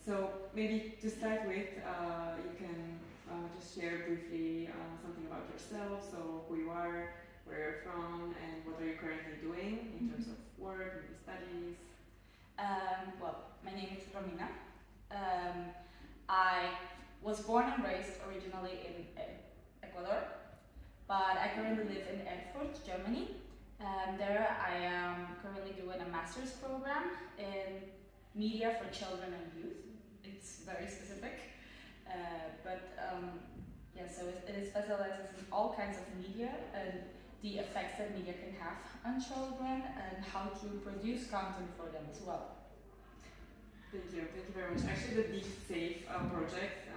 So maybe to start with, you can just share briefly something about yourself, so who you are, where you're from, and what are you currently doing in terms of work, maybe studies. Well, my name is Romina. I was born and raised originally in Ecuador, but I currently live in Erfurt, Germany. There I am currently doing a master's program in media for children and youth. It's very specific, so it specializes in all kinds of media and the effects that media can have on children and how to produce content for them as well. Thank you very much. Actually, the Deep Safe project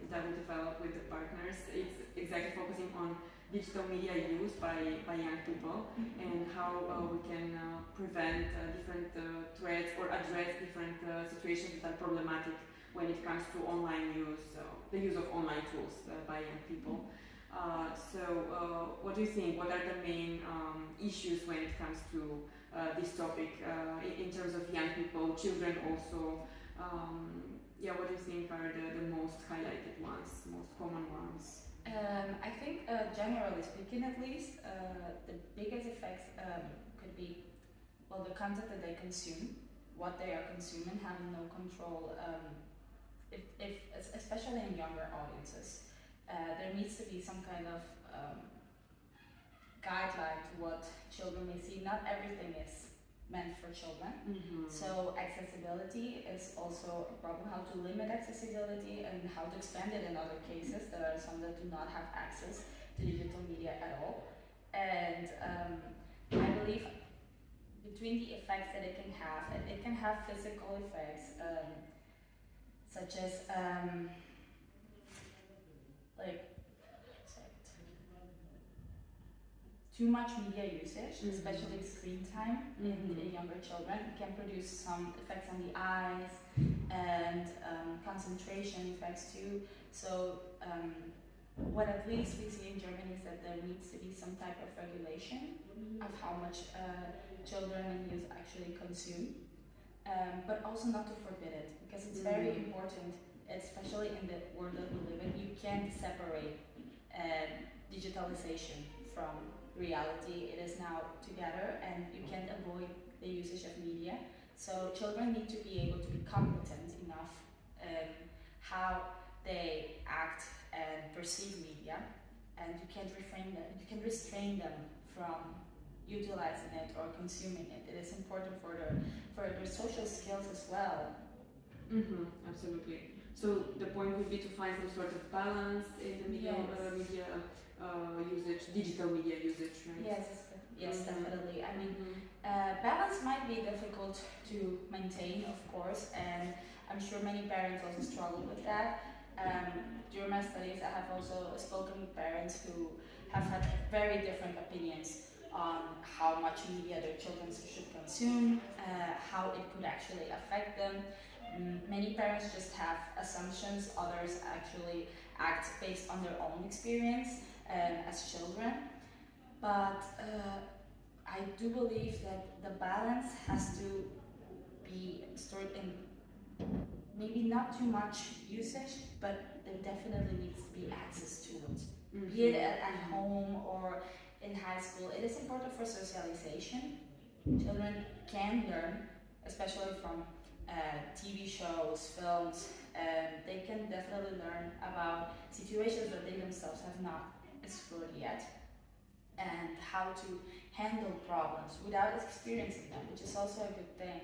that we developed with the partners, it's exactly focusing on digital media use by young people and how we can prevent different threats or address different situations that are problematic when it comes to online use, the use of online tools by young people. What do you think? What are the main issues when it comes to this topic in terms of young people, children also? What do you think are the most highlighted ones, most common ones? I think, generally speaking, at least, the biggest effects could be, well, the content that they consume, what they are consuming, having no control. If especially in younger audiences, there needs to be some kind of guideline to what children may see. Not everything is meant for children. So accessibility is also a problem, how to limit accessibility and how to expand it in other cases. There are some that do not have access to digital media at all. And I believe between the effects that it can have physical effects, such as too much media usage, especially screen time in younger children, can produce some effects on the eyes and concentration effects too. So what at least we see in Germany is that there needs to be some type of regulation of how much children and youth actually consume, but also not to forbid it, because it's very important, especially in the world that we live in. You can't separate digitalization from reality. It is now together and you can't avoid the usage of media. So children need to be able to be competent enough how they act and perceive media, and you can't restrain them from utilizing it or consuming it. It is important for their social skills as well. Absolutely. So the point would be to find some sort of balance in the media usage, digital media usage, right? Yes, definitely. I mean, balance might be difficult to maintain, of course, and I'm sure many parents also struggle with that. During my studies, I have also spoken with parents who have had very different opinions on how much media their children should consume, how it could actually affect them. Many parents just have assumptions, others actually act based on their own experience as children. But I do believe that the balance has to be stored in maybe not too much usage, but there definitely needs to be access to it. Be it at home or in high school. It is important for socialization. Children can learn, especially from TV shows, films, they can definitely learn about situations that they themselves have not explored yet, and how to handle problems without experiencing them, which is also a good thing.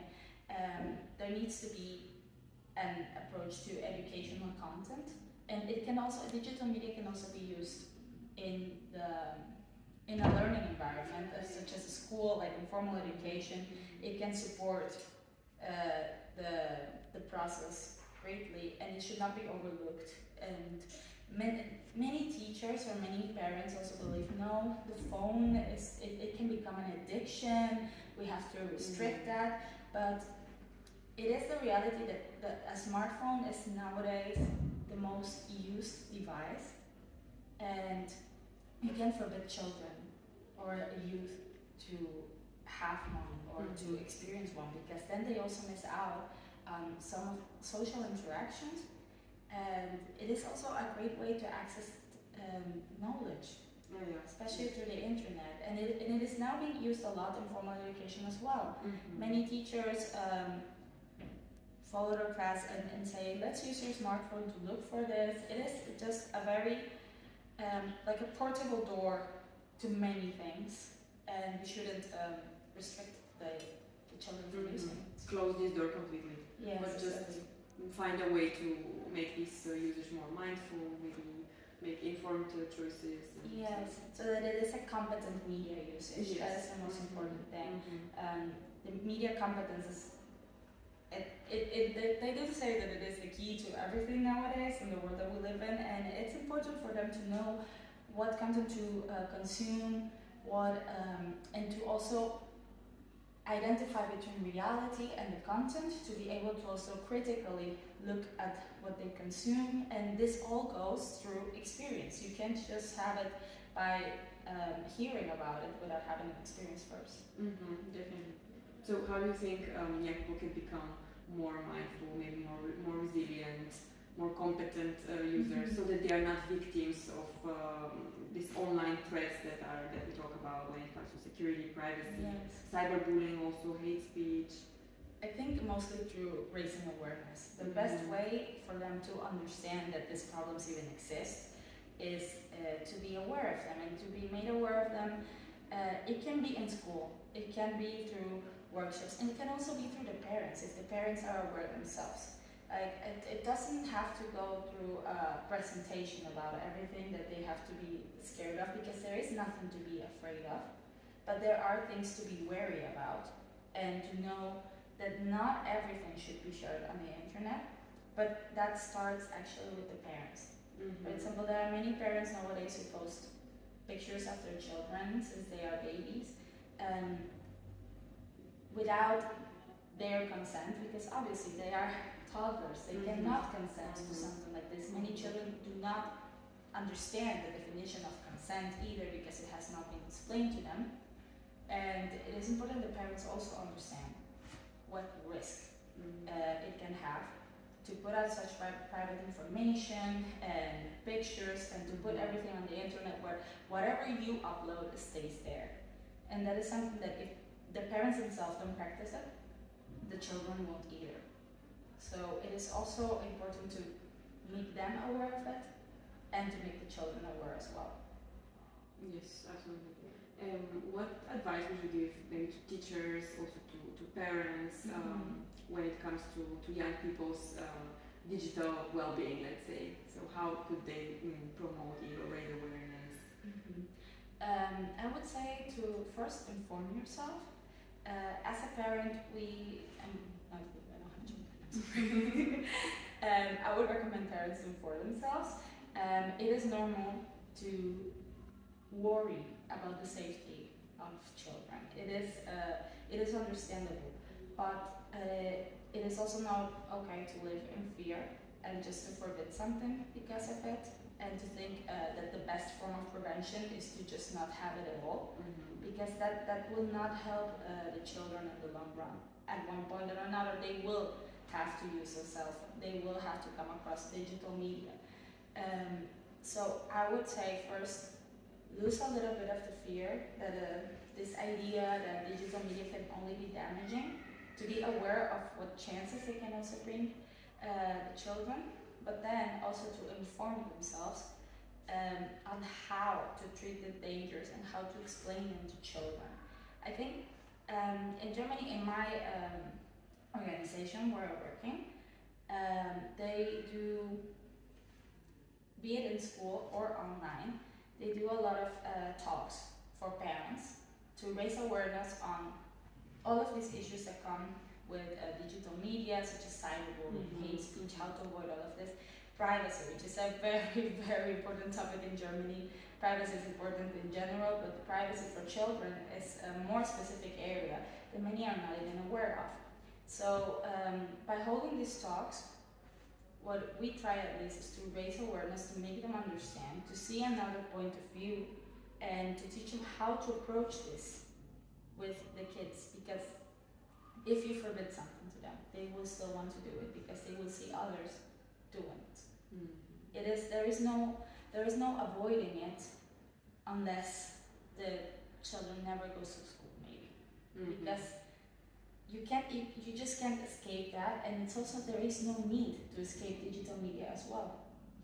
There needs to be an approach to educational content, and digital media can also be used in a learning environment, such as a school, like informal education. It can support the process greatly, and it should not be overlooked. And many teachers or many parents also believe, no, the phone it can become an addiction, we have to restrict that, but it is the reality that a smartphone is nowadays the most used device, and you can forbid children or a youth to have one or to experience one, because then they also miss out some social interactions, and it is also a great way to access knowledge, Oh, yeah. especially through the internet. And it is now being used a lot in formal education as well. Many teachers follow their class and say, let's use your smartphone to look for this. It is just a very, like a portable door to many things, and we shouldn't restrict the children from using it. Close this door completely. Yes, but just exactly. find a way to make these users more mindful, maybe make informed choices. Yes, so that it is a competent media usage. Yes. That is the most important thing. The media competence is, they do say that it is the key to everything nowadays in the world that we live in, and it's important for them to know what content to consume, and to also identify between reality and the content, to be able to also critically look at what they consume, and this all goes through experience. You can't just have it by hearing about it without having an experience first. Definitely. So how do you think young people can become more mindful, maybe more resilient, more competent users, so that they are not victims of these online threats that we talk about when it comes to security, privacy, cyberbullying, also hate speech? I think mostly through raising awareness. The best way for them to understand that these problems even exist is to be aware of them and to be made aware of them. It can be in school, it can be through workshops, and it can also be through the parents, if the parents are aware themselves. Like it doesn't have to go through a presentation about everything that they have to be scared of, because there is nothing to be afraid of, but there are things to be wary about, and to know that not everything should be shared on the internet, but that starts actually with the parents. For example, there are many parents nowadays who post pictures of their children since they are babies without their consent, because obviously they are toddlers, they cannot consent to something like this. Many children do not understand the definition of consent either, because it has not been explained to them, and it is important the parents also understand what risk it can have to put out such private information and pictures, and to put everything on the internet where whatever you upload stays there. And that is something that if the parents themselves don't practice it, the children won't either. So it is also important to make them aware of it, and to make the children aware as well. Yes, absolutely. What advice would you give maybe to teachers, also to parents, when it comes to young people's digital well-being, let's say? So how could they promote it or raise awareness? I would say to first inform yourself. As a parent, I would recommend parents to inform themselves. It is normal to worry about the safety of children. It is understandable, but it is also not okay to live in fear and just to forbid something because of it, and to think that the best form of prevention is to just not have it at all, because that will not help the children in the long run. At one point or another, they will have to use a cell phone. They will have to come across digital media. So I would say first, lose a little bit of the fear that this idea that digital media can only be damaging, to be aware of what chances it can also bring the children, but then also to inform themselves on how to treat the dangers and how to explain them to children. I think in Germany, in my organization where I'm working, they do, be it in school or online, they do a lot of talks for parents to raise awareness on all of these issues that come with digital media, such as cyberbullying, hate speech, how to avoid all of this. Privacy, which is a very, very important topic in Germany. Privacy is important in general, but the privacy for children is a more specific area that many are not even aware of. So by holding these talks, what we try at least is to raise awareness, to make them understand, to see another point of view, and to teach them how to approach this with the kids, because if you forbid something to them, they will still want to do it because they will see others doing it. There is no avoiding it unless the children never goes to school, maybe. Because you just can't escape that, and it's also, there is no need to escape digital media as well,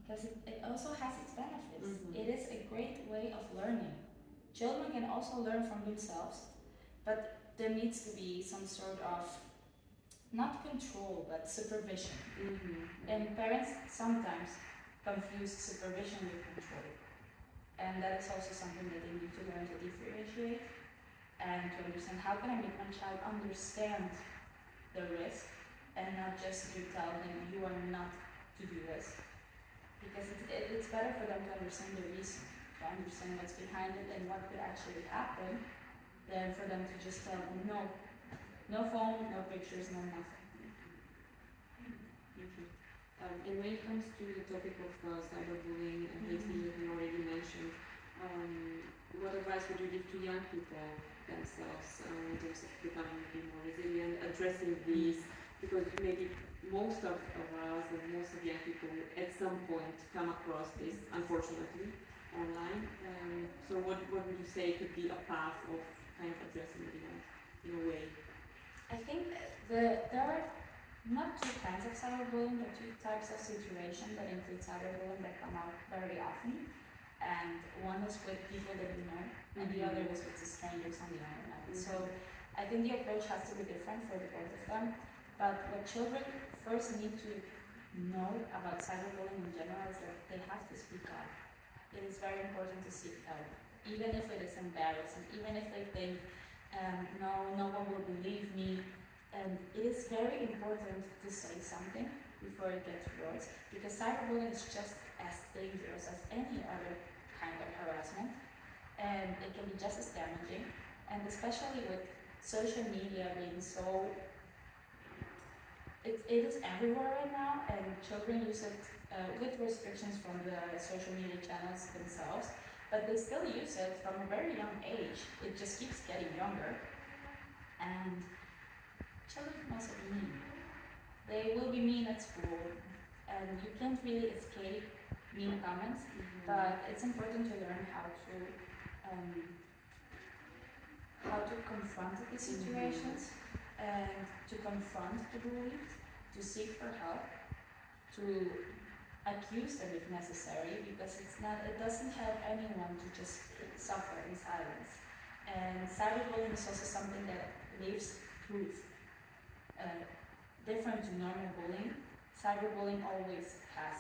because it also has its benefits. It is a great way of learning. Children can also learn from themselves, but there needs to be some sort of, not control, but supervision. And parents sometimes confuse supervision with control, and that is also something that they need to learn to differentiate and to understand. How can I make my child understand the risk and not just to tell him you are not to do this, because it's better for them to understand the reason, to understand what's behind it and what could actually happen, than for them to just tell them no phone, no pictures, no nothing. And when it comes to the topic of cyberbullying and hate speech that you already mentioned, what advice would you give to young people themselves in terms of becoming a bit more resilient, addressing these? Because maybe most of us and most of young people at some point come across this, unfortunately, online. So what would you say could be a path of kind of addressing it in a way? I think there are not two kinds of cyberbullying, but two types of situations that include cyberbullying that come out very often. And one is with people that you know, and the other is with the strangers on the internet. So I think the approach has to be different for the both of them. But what children first need to know about cyberbullying in general is that they have to speak up. It is very important to seek help, even if it is embarrassing, even if they think, no one will believe me. And it is very important to say something before it gets worse, because cyberbullying is just as dangerous as any other kind of harassment, and it can be just as damaging. And especially with social media being so, it is everywhere right now, and children use it with restrictions from the social media channels themselves, but they still use it from a very young age. It just keeps getting younger, and children can also be mean. They will be mean at school, and you can't really escape mean comments, but it's important to learn how to confront these situations, and to confront the bully, to seek for help, to accuse them if necessary, because it doesn't help anyone to just suffer in silence. And cyberbullying is also something that leaves proof. Different to normal bullying, cyberbullying always has,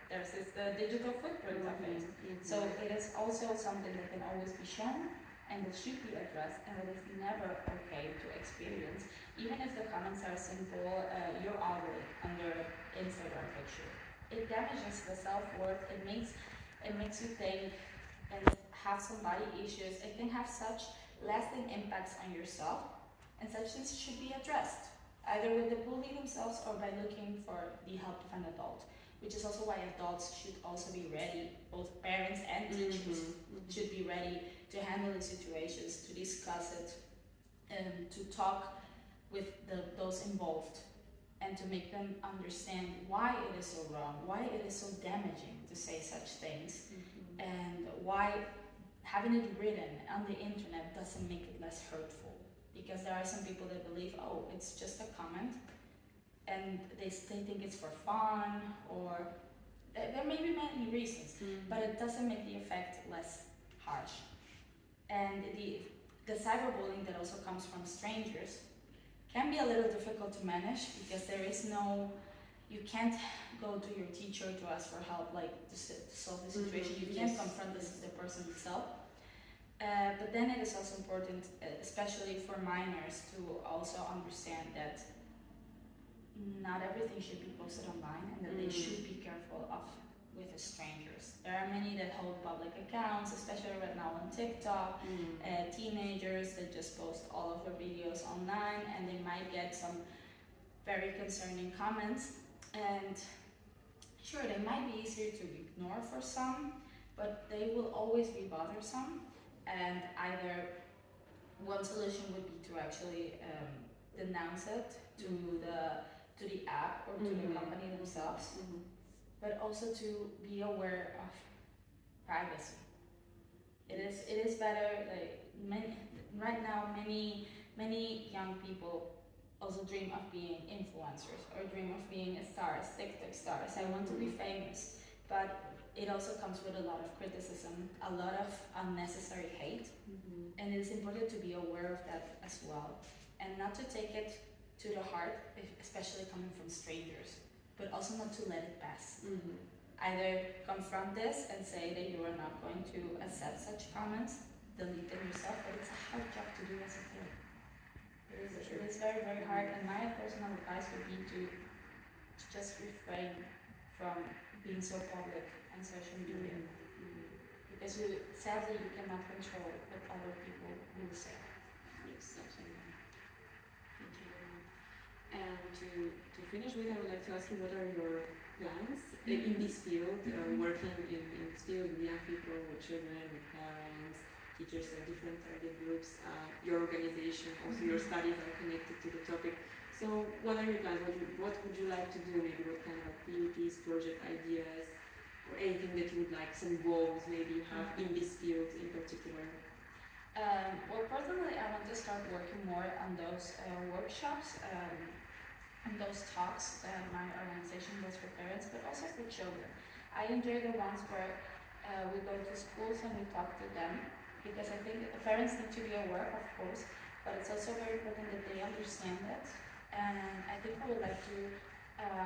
there's this digital footprint of it. So it is also something that can always be shown and that should be addressed, and that is never okay to experience. Even if the comments are simple, you're ugly under Instagram picture. It damages the self-worth, it makes you think and have some body issues. It can have such lasting impacts on yourself, and such things should be addressed, either with the bully themselves or by looking for the help of an adult, which is also why adults should also be ready, both parents and teachers should be ready to handle the situations, to discuss it, and to talk with those involved, and to make them understand why it is so wrong, why it is so damaging to say such things, and why having it written on the internet doesn't make it less hurtful. Because there are some people that believe, oh, it's just a comment, and they think it's for fun, or there may be many reasons, but it doesn't make the effect less harsh. And the cyberbullying that also comes from strangers can be a little difficult to manage, because you can't go to your teacher to ask for help, like to solve the situation. You can't confront the person itself. But then it is also important, especially for minors, to also understand that not everything should be posted online, and that they should be careful with strangers. There are many that hold public accounts, especially right now on TikTok, teenagers that just post all of their videos online, and they might get some very concerning comments. And sure, they might be easier to ignore for some, but they will always be bothersome. And either one solution would be to actually denounce it to the app or to the company themselves, but also to be aware of privacy. It is better, like right now many young people also dream of being influencers or dream of being stars, TikTok stars. I want to be famous, but it also comes with a lot of criticism, a lot of unnecessary hate, and it is important to be aware of that as well, and not to take it to the heart, especially coming from strangers, but also not to let it pass. Either confront this and say that you are not going to accept such comments, delete them yourself, but it's a hard job to do as a parent. It is very, very hard, and my personal advice would be to just refrain from being so public on social media. Because sadly you cannot control what other people will say. Yes, absolutely. Thank you very much. And to finish with, I would like to ask you, what are your plans in this field, working in this field with young people, with children, with parents, teachers of different target groups, your organization, also your studies are connected to the topic. So what are your plans? What would you like to do? Maybe what kind of activities, project ideas, or anything that you would like, some goals maybe you have in this field in particular? Well, personally, I want to start working more on those workshops and those talks that my organization does for parents, but also for children. I enjoy the ones where we go to schools and we talk to them, because I think the parents need to be aware, of course, but it's also very important that they understand it. And I think I would like to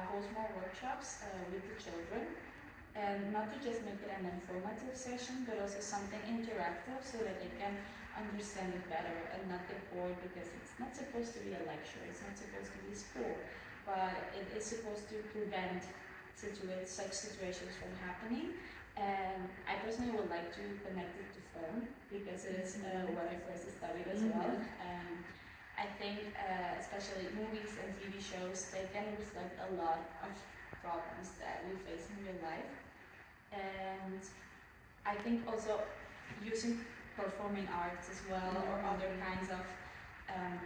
host more workshops with the children, and not to just make it an informative session, but also something interactive so that they can understand it better and not get bored, because it's not supposed to be a lecture, it's not supposed to be school, but it is supposed to prevent such situations from happening. And I personally would like to connect it to film, because it is what I first studied as well. I think especially movies and TV shows, they can reflect a lot of problems that we face in real life. And I think also using performing arts as well, or other kinds of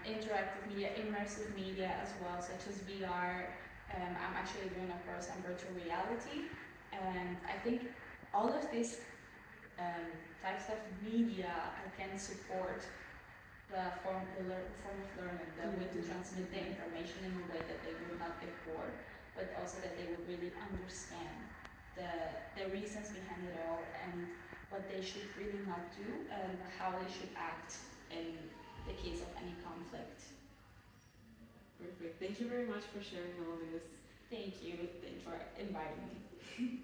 interactive media, immersive media as well, such as VR. I'm actually doing a course on virtual reality, and I think all of these types of media can support the form of learning, the way to transmit the information in a way that they will not get bored, but also that they will really understand the reasons behind it all, and what they should really not do, and how they should act in the case of any conflict. Perfect. Thank you very much for sharing all this. Thank you for inviting me.